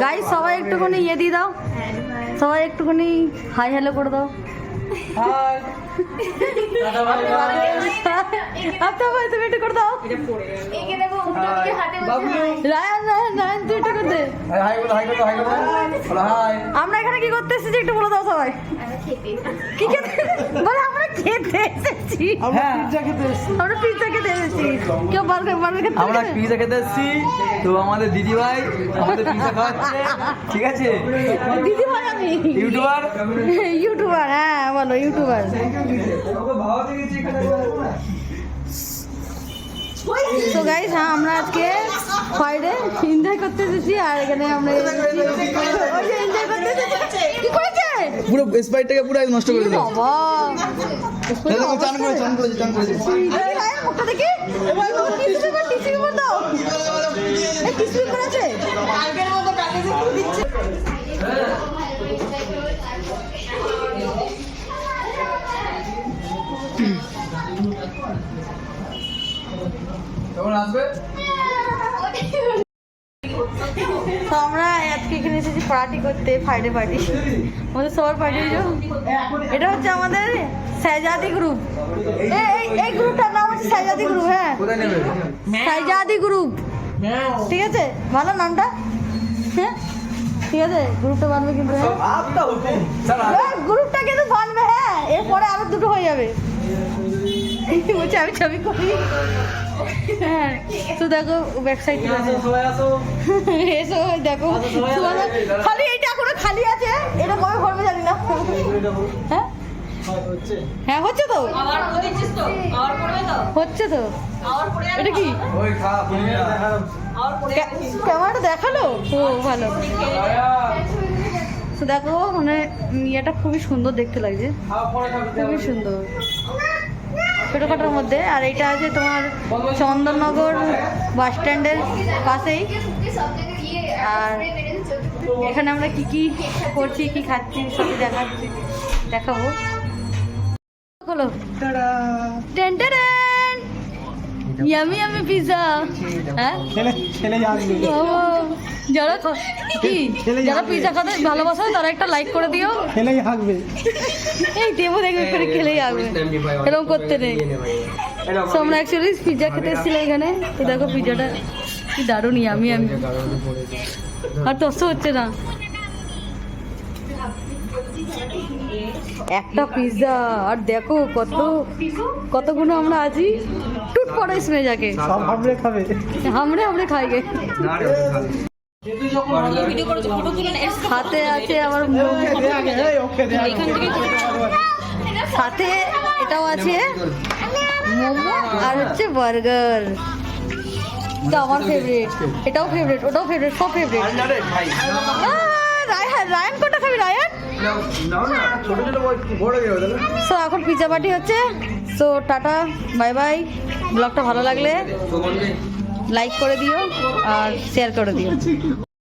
Guys সবাই একটুখানি ইয়ে দিয়ে দাও, সবাই একটুখানি হাই হ্যালো করে দাও। আচ্ছা ভাই তুমি একটু করে দাও। রায়ান রায়ান রায়ান তুই একটু করে দে। আমরা এখানে কি করতে এসেছি একটু বলে দাও সবাই। কি খেতে বলে? আমরা খেতে এসেছি, আমরা পিৎজা খেতে এসেছি। আমরা পিৎজা খেতে এসেছি, কেউ বার্গার বার্গার খেতে। আমরা পিৎজা খেতে এসেছি, তো আমাদের দিদি ভাই আমাদের পিৎজা খাওয়াচ্ছে, ঠিক আছে? দিদি ভাই আমি ইউটিউবার, ইউটিউবার, হ্যাঁ বলো ইউটিউবার। তো গাইস হ্যাঁ আমরা আজকে ফ্রাইডে এনজয় করতে এসেছি, আর এখানে আমরা এনজয় করতে এসেছি। কি করেছে? পুরো স্পাইটটাকে পুরো নষ্ট করে দিল। বাবা চান করে মুখটা দেখি টিসি পেপার দাও। এই টিসি পেপার আছে? তো আমরা আজকে এখানে এসেছি পার্টি করতে, ফ্রাইডে পার্টি। আমাদের সবার পার্টি। এটা হচ্ছে আমাদের শাহজাদি গ্রুপ। এই গ্রুপটার নাম হচ্ছে শাহজাদি গ্রুপ। হ্যাঁ শাহজাদি গ্রুপ, ঠিক আছে? ভালো নামটা, হ্যাঁ ঠিক আছে। গ্রুপটা বানবে কিন্তু, গ্রুপটা কিন্তু বানবে। হ্যাঁ এরপরে আরো দুটো হয়ে যাবে। বলছি আমি ছবি করি। হ্যাঁ তো দেখো ওয়েবসাইট এসো, দেখো খালি এইটা এখনো খালি আছে, এটা কবে ভরবে জানি না। হ্যাঁ হ্যাঁ হচ্ছে তো, হচ্ছে তো। এটা কি ক্যামেরাটা দেখালো? ও ভালো। তো দেখো মানে ইয়েটা খুবই সুন্দর দেখতে লাগছে, খুবই সুন্দর, ছোটোখাটোর মধ্যে। আর এইটা আছে তোমার চন্দননগর বাস স্ট্যান্ডের পাশেই। আর এখানে আমরা কি কি করছি, কি খাচ্ছি সবই দেখাবো। হলো ইয়ামি ইয়ামি পিৎজা। হ্যাঁ যারা পিৎজা খেতে ভালোবাসে তারা একটা লাইক করে দিও। খেলেই হাঁকবে, এই দেবো দেখবে করে খেলেই হাঁকবে, এরকম করতে নেই। তো আমরা অ্যাকচুয়ালি পিৎজা খেতে এসেছিলাম এখানে। তো দেখো পিৎজাটা কি দারুণ ইয়ামি ইয়ামি, আর তস্ত হচ্ছে না। একটা পিৎজা আর দেখো কতগুলো আমরা আছি। টুট পড়ে इसमें जाके সব हमरे খাবে, हमरे খাইগে। সাথে আছে আবার সাথে এটাও আছে মোমো আর হচ্ছে বার্গার। এটা আমার ফেভারিট, এটাও ফেভারিট, ওটাও ফেভারিট, সব ফেভারিট। রায়ান কোনটা খাবি? রায়ান সো এখন পিৎজা পার্টি হচ্ছে। So tata bye bye. ব্লগটা ভালো লাগলে লাইক করে দিও আর শেয়ার করে দিও।